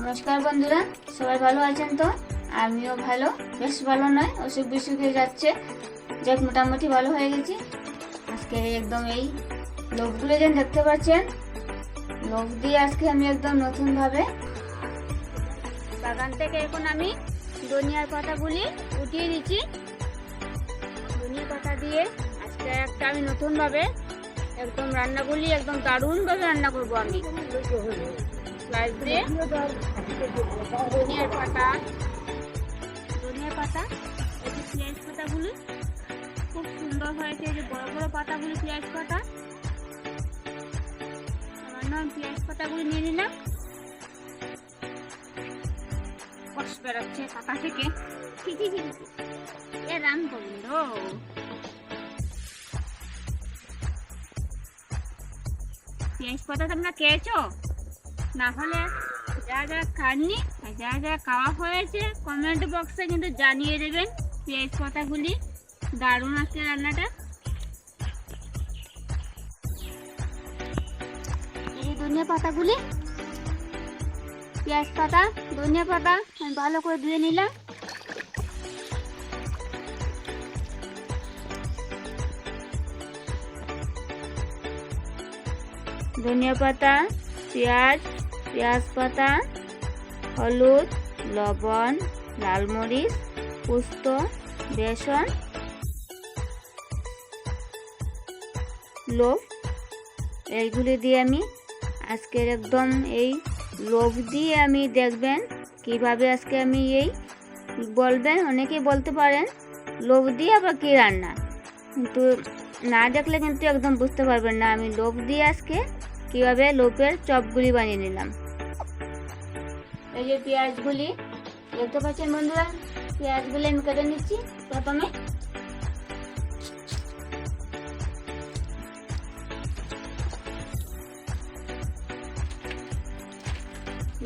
নমস্কার বন্ধুরা, সবাই ভালো আছেন তো? আমিও ভালো, বেশ ভালো নয়, অসুখ বিসুখ হয়ে যাচ্ছে, যাক মোটামুটি ভালো হয়ে গেছি। আজকে একদম এই লোকগুলো যেন দেখতে পাচ্ছেন, লোক দিয়ে আজকে আমি একদম নতুনভাবে বাগান থেকে এখন আমি ধনিয়ার পাতাগুলি উঠিয়ে দিচ্ছি। ধনিয়া পাতা দিয়ে আজকে একটা আমি নতুনভাবে একদম রান্নাগুলি একদম দারুণভাবে রান্না করবো আমি। ধনিয়ার পাতা এই যে পেঁয়াজ পাতাগুলি খুব সুন্দর হয়েছে, এই যে বড় বড় পাতাগুলি পেঁয়াজ পাতা। আমার পেঁয়াজ পাতাগুলি নিয়ে নিলাম। কষ বেরোচ্ছে পাতা থেকে, এ রাম গোবিন্দ। পেঁয়াজ পাতা তোমরা খেয়েছো? না হলে যারা যারা খাননি আর যারা যারা খাওয়া হয়েছে কমেন্ট বক্সে কিন্তু জানিয়ে দেবেন। পেঁয়াজ পাতাগুলি দারুণ আছে রান্নাটা। এই ধনিয়া পাতাগুলি, পেঁয়াজ পাতা, ধনিয়া পাতা আমি ভালো করে ধুয়ে নিলাম। ধনিয়া পাতা, পেঁয়াজ পাতা, হলুদ, লবণ, লাল মরিচ, পোস্ত, বেসন, লোভ, এইগুলি দিয়ে আমি আজকের একদম এই লোভ দিয়ে আমি দেখবেন কিভাবে আজকে আমি এই বলবেন, অনেকেই বলতে পারেন লোভ দিয়ে আবার কি রান্না, কিন্তু না দেখলে কিন্তু একদম বুঝতে পারবেন না আমি লোভ দিয়ে আজকে কিভাবে লোভের চপগুলি বানিয়ে নিলাম। এই যে পেঁয়াজগুলি দেখতে পাচ্ছেন বন্ধুরা, পেঁয়াজগুলি আমি কেটে নিচ্ছি। প্রথমে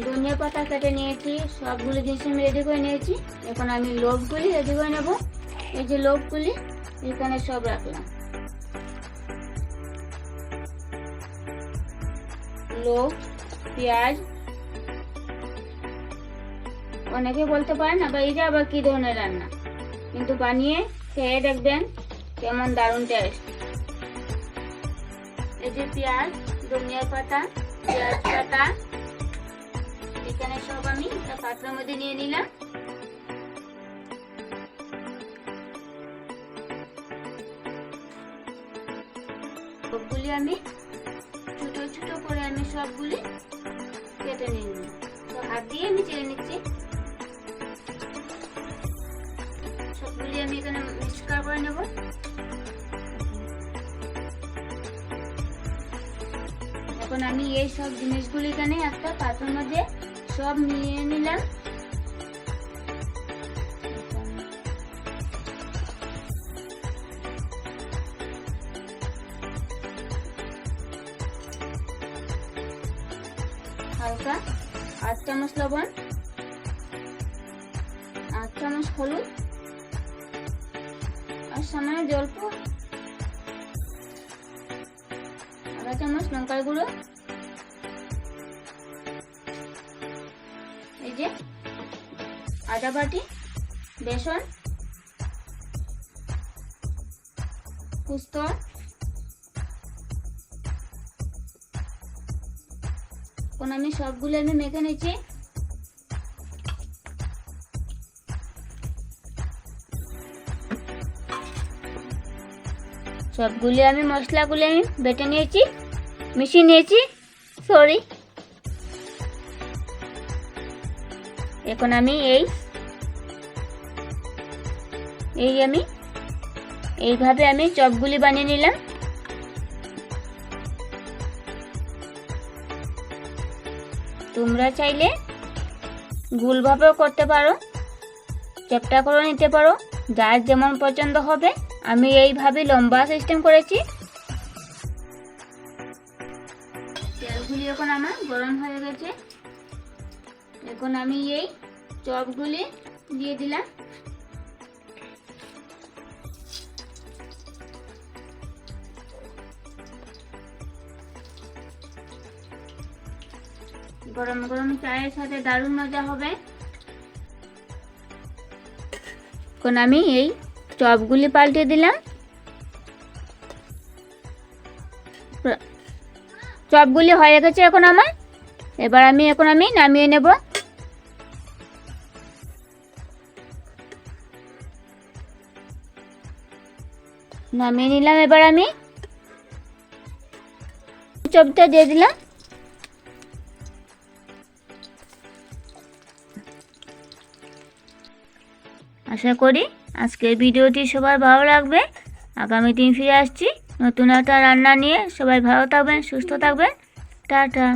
ধনিয়া পাতা কেটে নিয়েছি, সবগুলো জিনিস আমি রেডি করে নিয়েছি। এখন আমি লোভগুলি রেডি করে নেব। এই যে লোভগুলি এখানে সব রাখলাম। লোভ, পেঁয়াজ, অনেকে বলতে পারেন আবার এই যে আবার কি ধরনের রান্না, কিন্তু বানিয়ে খেয়ে দেখবেন কেমন দারুণ টেস্ট। এই যে পেঁয়াজ, ধনিয়া পাতা, পেঁয়াজ পাতা এখানে সব আমি একটা পাত্রের মধ্যে নিয়ে নিলাম। সবগুলি আমি ছোট ছোট করে আমি সবগুলি কেটে নিয়ে নিই। তো হাত দিয়ে আমি চেড়ে নিচ্ছি। সবগুলি আমি এখানে মিক্সচার করে নেব। এখন আমি এই সব জিনিসগুলি এখানে একটা পাত্রের মধ্যে সব নিয়ে নিলাম। হালকা 8 চামচ লবণ, 8 চামচ হলুদ আর সামান্য জলপ, আধা চামচ লঙ্কার গুঁড়ো, এই যে আদা বাটি, বেসন, পোস্ত, এখন আমি সবগুলো আমি মেখে নিচ্ছি। সবগুলি আমি মশলাগুলো আমি বেটে নিয়েছি, মিশিয়ে নিয়েছি, সরি। এখন আমি আমি এইভাবে আমি চপগুলি বানিয়ে নিলাম। তোমরা চাইলে গোলভাবেও করতে পারো, চ্যাপটা করে নিতে পারো, যার যেমন পছন্দ হবে। আমি এইভাবে লম্বা সিস্টেম করেছি। তেলগুলি এখন আমার গরম হয়ে গেছে। এখন আমি এই চপগুলি দিয়ে দিলাম। গরম গরম চায়ের সাথে দারুণ মজা হবে। এখন আমি এই চপগুলি পাল্টে দিলাম। চপগুলি হয়ে গেছে এখন আমার। এবার আমি নামিয়ে নেব। নামিয়ে নিলাম। এবার আমি চপটা দিয়ে দিলাম। আশা করি আজকের ভিডিওটি সবার ভালো লাগবে। আগামী দিন ফিরে আসছি নতুন একটা রান্না নিয়ে। সবাই ভালো থাকবেন, সুস্থ থাকবেন। টাটা।